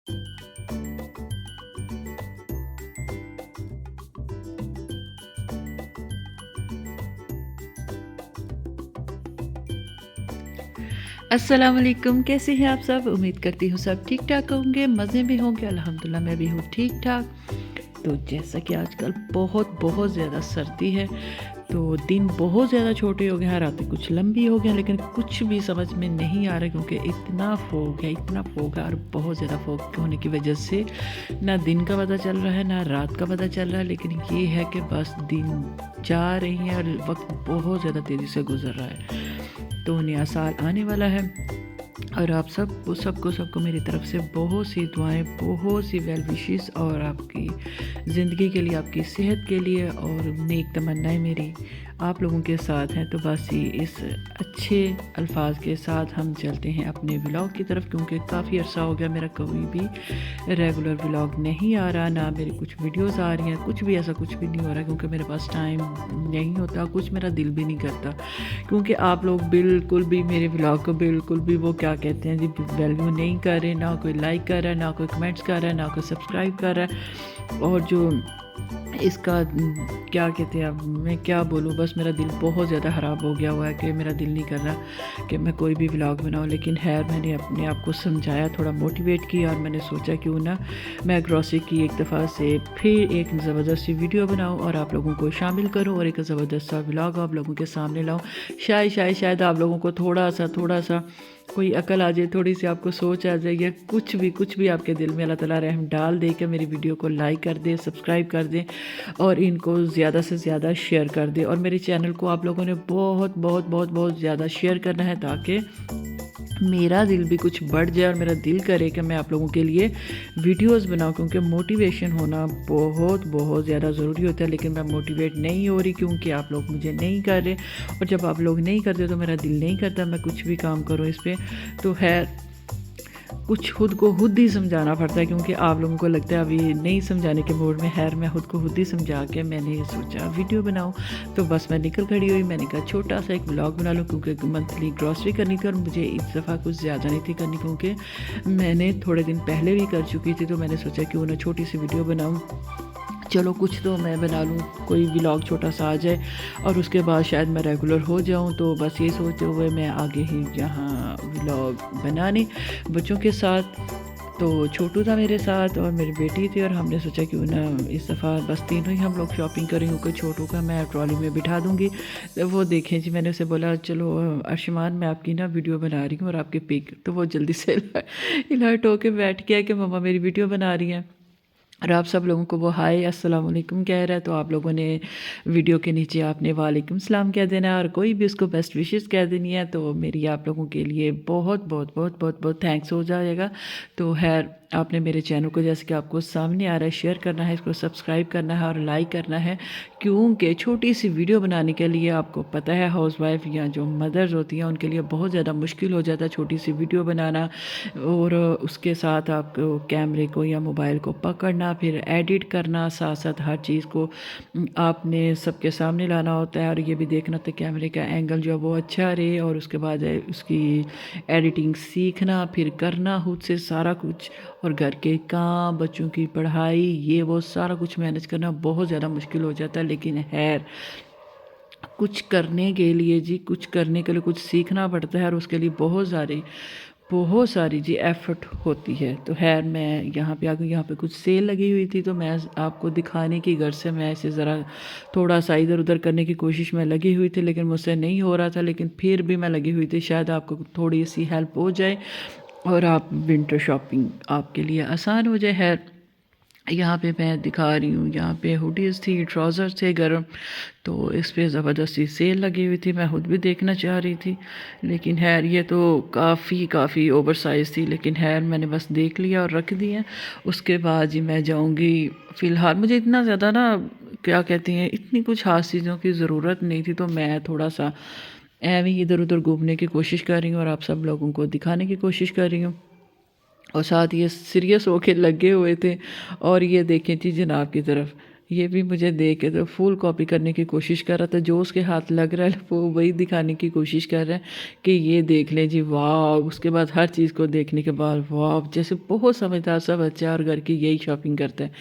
अस्सलाम वालेकुम, कैसे हैं आप सब? उम्मीद करती हूँ सब ठीक ठाक होंगे, मज़े में होंगे। अल्हम्दुलिल्लाह मैं भी हूँ ठीक ठाक। तो जैसा कि आजकल बहुत बहुत ज़्यादा सर्दी है, तो दिन बहुत ज़्यादा छोटे हो गए हैं, रातें कुछ लंबी हो गई हैं, लेकिन कुछ भी समझ में नहीं आ रहा क्योंकि इतना फ़ोग है और बहुत ज़्यादा फ़ोग होने की वजह से ना दिन का पता चल रहा है ना रात का पता चल रहा है। लेकिन ये है कि बस दिन जा रही हैं और वक्त बहुत ज़्यादा तेज़ी से गुजर रहा है। तो नया साल आने वाला है और आप सबको मेरी तरफ से बहुत सी दुआएं, बहुत सी वेल विशेस और आपकी ज़िंदगी के लिए, आपकी सेहत के लिए और नेक तमन्नाएं मेरी आप लोगों के साथ हैं। तो बस ये इस अच्छे अल्फाज के साथ हम चलते हैं अपने व्लॉग की तरफ, क्योंकि काफ़ी अर्सा हो गया मेरा कोई भी रेगुलर व्लॉग नहीं आ रहा, ना मेरी कुछ वीडियोस आ रही हैं, कुछ भी ऐसा कुछ भी नहीं हो रहा क्योंकि मेरे पास टाइम नहीं होता, कुछ मेरा दिल भी नहीं करता क्योंकि आप लोग बिल्कुल भी मेरे व्लॉग को बिल्कुल भी वो क्या कहते हैं जी वैल्यू नहीं कर रहे, ना कोई लाइक कर रहा है, ना कोई कमेंट्स कर रहा है, ना कोई सब्सक्राइब कर रहा है। और जो इसका क्या कहते हैं, अब मैं क्या बोलूँ, बस मेरा दिल बहुत ज़्यादा ख़राब हो गया हुआ है कि मेरा दिल नहीं कर रहा कि मैं कोई भी व्लॉग बनाऊँ। लेकिन खैर मैंने अपने आप को समझाया, थोड़ा मोटिवेट किया और मैंने सोचा क्यों ना मैं ग्रॉसरी की एक दफ़ा से फिर एक ज़बरदस्त सी वीडियो बनाऊँ और आप लोगों को शामिल करूँ और एक ज़बरदस्त सा व्लॉग आप लोगों के सामने लाऊँ। शायद आप लोगों को थोड़ा सा कोई अकल आ जाए, थोड़ी सी आपको सोच आ जाए, या कुछ भी आपके दिल में अल्लाह ताला रहम डाल दे कि मेरी वीडियो को लाइक कर दें, सब्सक्राइब कर दें और इनको ज़्यादा से ज़्यादा शेयर कर दें। और मेरे चैनल को आप लोगों ने बहुत ज़्यादा शेयर करना है ताकि मेरा दिल भी कुछ बढ़ जाए और मेरा दिल करे कि मैं आप लोगों के लिए वीडियोस बनाऊं, क्योंकि मोटिवेशन होना बहुत ज़्यादा ज़रूरी होता है। लेकिन मैं मोटिवेट नहीं हो रही क्योंकि आप लोग मुझे नहीं कर रहे, और जब आप लोग नहीं करते तो मेरा दिल नहीं करता मैं कुछ भी काम करूं इस पर। तो खैर कुछ खुद को खुद ही समझाना पड़ता है क्योंकि आप लोगों को लगता है अभी नहीं समझाने के मूड में। खैर मैं खुद को खुद ही समझा के मैंने सोचा वीडियो बनाऊं, तो बस मैं निकल खड़ी हुई। मैंने कहा छोटा सा एक व्लॉग बना लूं क्योंकि मंथली ग्रॉसरी करनी थी और मुझे इस दफ़ा कुछ ज़्यादा नहीं थी करनी क्योंकि मैंने थोड़े दिन पहले भी कर चुकी थी। तो मैंने सोचा क्यों ना छोटी सी वीडियो बनाऊँ, चलो कुछ तो मैं बना लूँ, कोई व्लॉग छोटा सा आ जाए और उसके बाद शायद मैं रेगुलर हो जाऊँ। तो बस ये सोचते हुए मैं आगे ही यहाँ व्लॉग बनाने बच्चों के साथ। तो छोटू था मेरे साथ और मेरी बेटी थी और हमने सोचा क्यों ना इस दफ़ा बस तीनों ही हम लोग शॉपिंग करेंगे क्योंकि छोटू का मैं ट्रॉली में बिठा दूँगी। तो वो देखें जी, मैंने उसे बोला चलो अर्शमान मैं आपकी ना वीडियो बना रही हूँ और आपके पिक, तो वो जल्दी से अलर्ट होके बैठ गया कि मम्मा मेरी वीडियो बना रही हैं। और आप सब लोगों को वो हाय अस्सलाम वालेकुम कह रहा है, तो आप लोगों ने वीडियो के नीचे आपने वालेकुम सलाम कह देना है और कोई भी उसको बेस्ट विशेस कह देनी है। तो मेरी आप लोगों के लिए बहुत थैंक्स हो जाएगा। तो खैर आपने मेरे चैनल को जैसे कि आपको सामने आ रहा है शेयर करना है, इसको सब्सक्राइब करना है और लाइक करना है, क्योंकि छोटी सी वीडियो बनाने के लिए आपको पता है हाउसवाइफ या जो मदर्स होती हैं उनके लिए बहुत ज़्यादा मुश्किल हो जाता है छोटी सी वीडियो बनाना। और उसके साथ आपको कैमरे को या मोबाइल को पकड़ना, फिर एडिट करना, साथ साथ हर चीज़ को आपने सबके सामने लाना होता है और ये भी देखना होता है कैमरे का एंगल जो है वो अच्छा रहे, और उसके बाद उसकी एडिटिंग सीखना, फिर करना खुद से सारा कुछ, और घर के काम, बच्चों की पढ़ाई, ये वो सारा कुछ मैनेज करना बहुत ज़्यादा मुश्किल हो जाता है। लेकिन खैर कुछ करने के लिए जी, कुछ करने के लिए कुछ सीखना पड़ता है और उसके लिए बहुत सारी जी एफ़र्ट होती है। तो खैर मैं यहाँ पे आ गई, यहाँ पे कुछ सेल लगी हुई थी तो मैं आपको दिखाने की घर से मैं ऐसे ज़रा थोड़ा सा इधर उधर करने की कोशिश में लगी हुई थी, लेकिन मुझसे नहीं हो रहा था, लेकिन फिर भी मैं लगी हुई थी, शायद आपको थोड़ी सी हेल्प हो जाए और आप विंटर शॉपिंग आपके लिए आसान हो जाए। खैर यहाँ पे मैं दिखा रही हूँ, यहाँ पे हुडीज़ थी, ट्राउज़र थे गर्म, तो इस पे ज़बरदस्ती सेल लगी हुई थी, मैं खुद भी देखना चाह रही थी। लेकिन खैर ये तो काफ़ी ओवर साइज़ थी, लेकिन खैर मैंने बस देख लिया और रख दिया। उसके बाद जी मैं जाऊँगी, फ़िलहाल मुझे इतना ज़्यादा ना क्या कहती हैं, इतनी कुछ ख़ास चीज़ों की ज़रूरत नहीं थी, तो मैं थोड़ा सा एवं ही इधर उधर घूमने की कोशिश कर रही हूँ और आप सब लोगों को दिखाने की कोशिश कर रही हूँ। और साथ ये सीरियस होके लगे हुए थे और ये देखें थी जनाब की तरफ, ये भी मुझे देख के तो फुल कॉपी करने की कोशिश कर रहा था, जो उसके हाथ लग रहा है वो वही दिखाने की कोशिश कर रहा है कि ये देख लें जी, वाह। उसके बाद हर चीज़ को देखने के बाद वाह, जैसे बहुत समझदार सा बच्चा और घर की यही शॉपिंग करता है।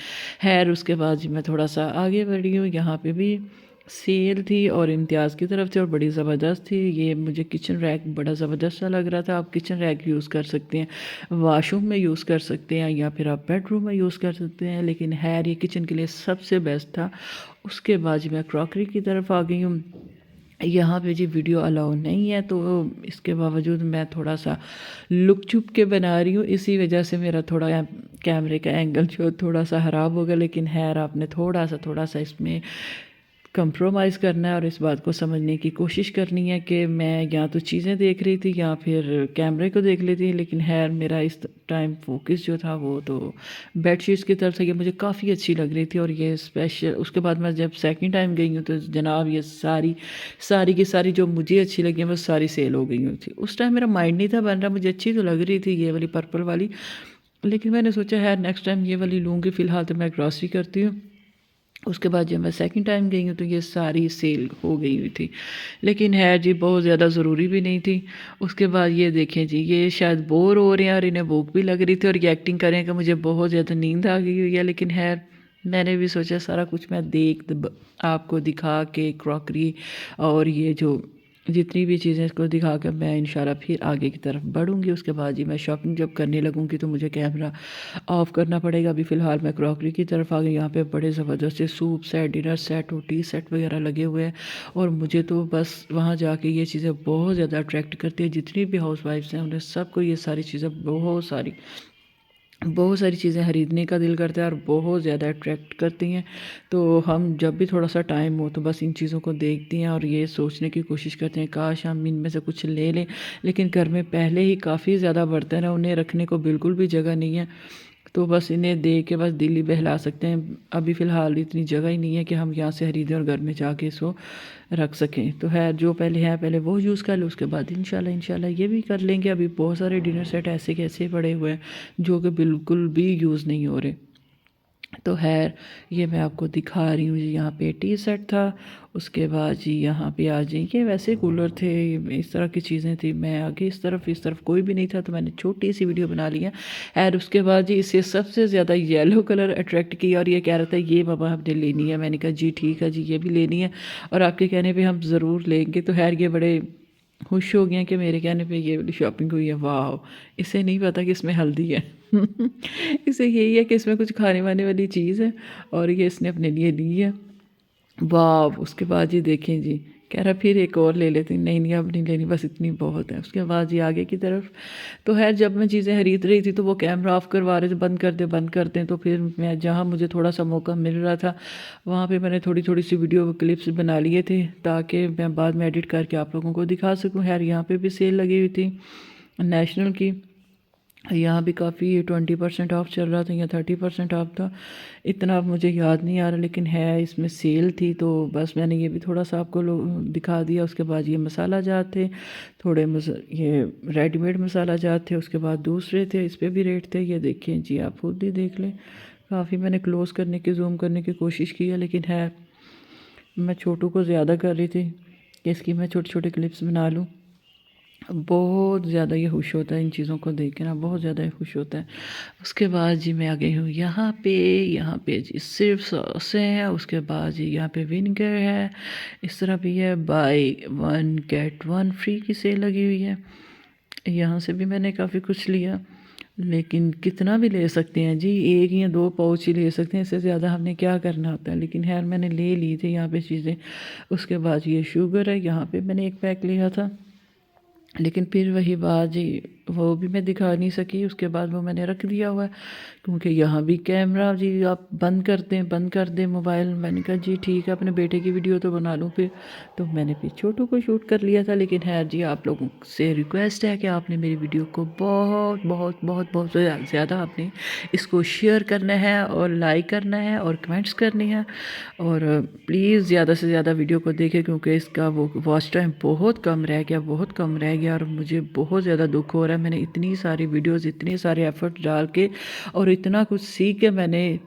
खैर उसके बाद जी मैं थोड़ा सा आगे बढ़ी हूँ, यहाँ पे भी सेल थी और इम्तियाज़ की तरफ से और बड़ी ज़बरदस्त थी। ये मुझे किचन रैक बड़ा ज़बरदस्त सा लग रहा था। आप किचन रैक यूज़ कर सकते हैं, वाशरूम में यूज़ कर सकते हैं, या फिर आप बेडरूम में यूज़ कर सकते हैं, लेकिन खैर ये किचन के लिए सबसे बेस्ट था। उसके बाद जी मैं क्रॉकरी की तरफ आ गई हूँ। यहाँ पे जी वीडियो अलाउ नहीं है, तो इसके बावजूद मैं थोड़ा सा लुक छुप के बना रही हूँ। इसी वजह से मेरा थोड़ा कैमरे का एंगल जो थोड़ा सा ख़राब होगा, लेकिन खैर आपने थोड़ा सा इसमें कंप्रोमाइज़ करना है और इस बात को समझने की कोशिश करनी है कि मैं या तो चीज़ें देख रही थी या फिर कैमरे को देख लेती थी। लेकिन खैर मेरा इस टाइम फोकस जो था वो तो बेडशीट्स की तरफ से, ये मुझे काफ़ी अच्छी लग रही थी। और ये स्पेशल उसके बाद मैं जब सेकंड टाइम गई हूँ तो जनाब ये सारी सारी की सारी जो मुझे अच्छी लगी हैं वो सारी सेल हो गई हुई थी। उस टाइम मेरा माइंड नहीं था बन रहा, मुझे अच्छी तो लग रही थी ये वाली पर्पल वाली, लेकिन मैंने सोचा है नेक्स्ट टाइम ये वाली लूँगी। फ़िलहाल तो मैं ग्रॉसरी करती हूँ। उसके बाद जब मैं सेकंड टाइम गई हूँ तो ये सारी सेल हो गई हुई थी, लेकिन है जी बहुत ज़्यादा ज़रूरी भी नहीं थी। उसके बाद ये देखें जी, ये शायद बोर हो रहे हैं और इन्हें भूख भी लग रही थी और ये एक्टिंग करें कि मुझे बहुत ज़्यादा नींद आ गई हुई है। लेकिन खैर मैंने भी सोचा सारा कुछ मैं आपको दिखा के क्रॉकरी और ये जो जितनी भी चीज़ें इसको दिखा कर मैं इंशाल्लाह फिर आगे की तरफ बढ़ूँगी। उसके बाद जी मैं शॉपिंग जब करने लगूँगी तो मुझे कैमरा ऑफ़ करना पड़ेगा। अभी फ़िलहाल मैं क्रॉकरी की तरफ आ गई। यहाँ पे बड़े ज़बरदस्त से सूप सेट, डिनर सेट और टी सेट वगैरह लगे हुए हैं और मुझे तो बस वहाँ जाके ये चीज़ें बहुत ज़्यादा अट्रैक्ट करती है। जितनी भी हाउसवाइफ्स हैं उन्हें सबको ये सारी चीज़ें बहुत सारी चीज़ें खरीदने का दिल करता है और बहुत ज़्यादा अट्रैक्ट करती हैं। तो हम जब भी थोड़ा सा टाइम हो तो बस इन चीज़ों को देखती हैं और ये सोचने की कोशिश करते हैं काश हम इनमें से कुछ ले लें, लेकिन घर में पहले ही काफ़ी ज़्यादा बर्तन है, उन्हें रखने को बिल्कुल भी जगह नहीं है। तो बस इन्हें देख के बस दिल ही बहला सकते हैं। अभी फ़िलहाल इतनी जगह ही नहीं है कि हम यहाँ से खरीदें और घर में जाके इसको रख सकें। तो है जो पहले है पहले वो यूज़ कर लो, उसके बाद इंशाल्लाह ये भी कर लेंगे। अभी बहुत सारे डिनर सेट ऐसे के ऐसे पड़े हुए हैं जो कि बिल्कुल भी यूज़ नहीं हो रहे। तो खैर ये मैं आपको दिखा रही हूँ जी, यहाँ पे टी सेट था। उसके बाद जी यहाँ पे आ जाइए, ये वैसे कूलर थे, इस तरह की चीज़ें थी। मैं आगे इस तरफ कोई भी नहीं था तो मैंने छोटी सी वीडियो बना लिया। और उसके बाद जी इसे सबसे ज़्यादा येलो कलर अट्रैक्ट किया और ये कह रहा था ये बाबा हमने लेनी है। मैंने कहा जी ठीक है जी, ये भी लेनी है और आपके कहने पर हम ज़रूर लेंगे। तो खैर ये बड़े खुश हो गए हैं कि मेरे कहने पे ये वाली शॉपिंग हुई है। वाह, इसे नहीं पता कि इसमें हल्दी है इसे यही है कि इसमें कुछ खाने वाने वाली चीज़ है और ये इसने अपने लिए ली है। वाह, उसके बाद ये देखें जी, कह रहा फिर एक और ले लेती। नहीं नहीं अब नहीं लेनी, बस इतनी बहुत है। उसके बाद जी आगे की तरफ तो खैर जब मैं चीज़ें खरीद रही थी तो वो कैमरा ऑफ़ करवा रहे थे, बंद कर दें। तो फिर मैं जहाँ मुझे थोड़ा सा मौका मिल रहा था वहाँ पे मैंने थोड़ी थोड़ी सी वीडियो क्लिप्स बना लिए थे ताकि मैं बाद में एडिट करके आप लोगों को दिखा सकूँ। खैर यहाँ पे भी सेल लगी हुई थी नेशनल की। यहाँ भी काफ़ी 20% ऑफ चल रहा था या 30% ऑफ था, इतना अब मुझे याद नहीं आ रहा, लेकिन है इसमें सेल थी तो बस मैंने ये भी थोड़ा सा आपको दिखा दिया। उसके बाद ये मसाला जात थे, ये रेडीमेड मसाला जात थे। उसके बाद दूसरे थे, इस पर भी रेट थे। ये देखिए जी, आप खुद ही देख लें। काफ़ी मैंने क्लोज़ करने की जूम करने की कोशिश की है, लेकिन है मैं छोटू को ज़्यादा कर रही थी कि इसकी मैं छोटे छोटे क्लिप्स बना लूँ। बहुत ज़्यादा ये खुश होता है इन चीज़ों को देख के ना, बहुत ज़्यादा खुश होता है। उसके बाद जी मैं आ गई हूँ यहाँ पे जी सिर्फ सॉस है। उसके बाद जी यहाँ पे विनेगर है, इस तरह भी है, by one get one free की सेल लगी हुई है। यहाँ से भी मैंने काफ़ी कुछ लिया, लेकिन कितना भी ले सकते हैं जी, एक या दो पाउच ही ले सकते हैं, इससे ज़्यादा हमने क्या करना होता है। लेकिन खैर मैंने ले ली थी यहाँ पे चीज़ें। उसके बाद ये शुगर है, यहाँ पे मैंने एक पैक लिया था, लेकिन फिर वही बात जी, वो भी मैं दिखा नहीं सकी। उसके बाद वो मैंने रख दिया हुआ है क्योंकि यहाँ भी कैमरा जी आप बंद कर दें मोबाइल। मैंने कहा जी ठीक है, अपने बेटे की वीडियो तो बना लूँ फिर। तो मैंने फिर छोटू को शूट कर लिया था। लेकिन है जी आप लोगों से रिक्वेस्ट है कि आपने मेरी वीडियो को बहुत बहुत बहुत बहुत ज़्यादा आपने इसको शेयर करना है और लाइक करना है और कमेंट्स करनी है। और प्लीज़ ज़्यादा से ज़्यादा वीडियो को देखें क्योंकि इसका वो वॉच टाइम बहुत कम रह गया और मुझे बहुत ज़्यादा दुख हो रहा है। मैंने इतनी सारी वीडियोस, इतने सारे एफ़र्ट डाल के और इतना कुछ सीख के मैंने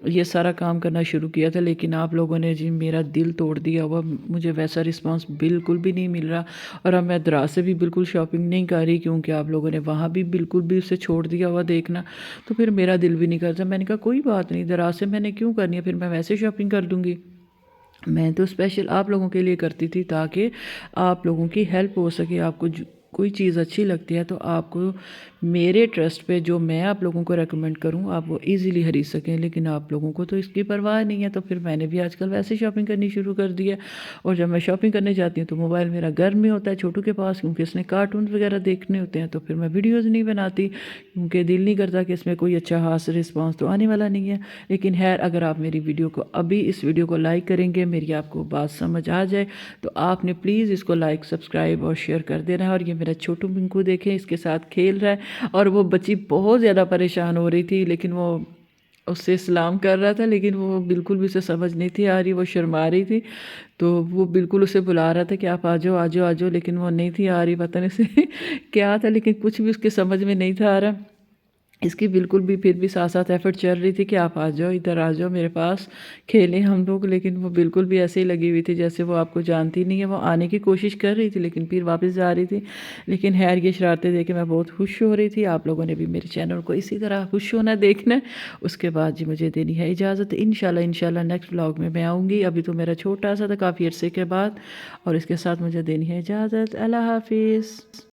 ये सारा काम करना शुरू किया था, लेकिन आप लोगों ने जी मेरा दिल तोड़ दिया हुआ। मुझे वैसा रिस्पांस बिल्कुल भी नहीं मिल रहा, और अब मैं दराज से भी बिल्कुल शॉपिंग नहीं कर रही, क्योंकि आप लोगों ने वहाँ भी बिल्कुल भी उसे छोड़ दिया हुआ देखना। तो फिर मेरा दिल भी नहीं करता। मैंने कहा कोई बात नहीं, दराज से मैंने क्यों करनी है, फिर मैं वैसे शॉपिंग कर लूँगी। मैं तो स्पेशल आप लोगों के लिए करती थी, ताकि आप लोगों की हेल्प हो सके। आपको कोई चीज़ अच्छी लगती है तो आपको मेरे ट्रस्ट पे जो मैं आप लोगों को रेकमेंड करूं, आप वो इजीली खरीद सकें। लेकिन आप लोगों को तो इसकी परवाह नहीं है। तो फिर मैंने भी आजकल वैसे शॉपिंग करनी शुरू कर दी है। और जब मैं शॉपिंग करने जाती हूँ तो मोबाइल मेरा घर में होता है छोटू के पास, क्योंकि इसने कार्टून वगैरह देखने होते हैं। तो फिर मैं वीडियोज़ नहीं बनाती, क्योंकि दिल नहीं करता कि इसमें कोई अच्छा खास रिस्पॉन्स तो आने वाला नहीं है। लेकिन खैर, अगर आप मेरी वीडियो को अभी इस वीडियो को लाइक करेंगे, मेरी आपको बात समझ आ जाए, तो आपने प्लीज़ इसको लाइक, सब्सक्राइब और शेयर कर देना है। और ये मेरा छोटू मिंकू देखें, इसके साथ खेल रहा है। और वो बच्ची बहुत ज़्यादा परेशान हो रही थी, लेकिन वो उससे सलाम कर रहा था, लेकिन वो बिल्कुल भी उसे समझ नहीं थी आ रही, वो शर्मा रही थी। तो वो बिल्कुल उसे बुला रहा था कि आप आ जाओ आ जाओ आ जाओ, लेकिन वो नहीं थी आ रही। पता नहीं उसे क्या था, लेकिन कुछ भी उसके समझ में नहीं था आ रहा। इसकी बिल्कुल भी फिर भी साथ साथ एफर्ट चल रही थी कि आप आ जाओ, इधर आ जाओ मेरे पास, खेलें हम लोग। लेकिन वो बिल्कुल भी ऐसे ही लगी हुई थी जैसे वो आपको जानती नहीं है। वो आने की कोशिश कर रही थी, लेकिन फिर वापस जा रही थी। लेकिन खैर, ये शरारतें देख के मैं बहुत खुश हो रही थी। आप लोगों ने भी मेरे चैनल को इसी तरह खुश होना देखना है। उसके बाद जी मुझे देनी है इजाज़त। इंशाल्लाह नेक्स्ट व्लॉग में मैं आऊँगी। अभी तो मेरा छोटा सा था काफ़ी अरसे के बाद, और इसके साथ मुझे देनी है इजाज़त। अल्लाह हाफिज़।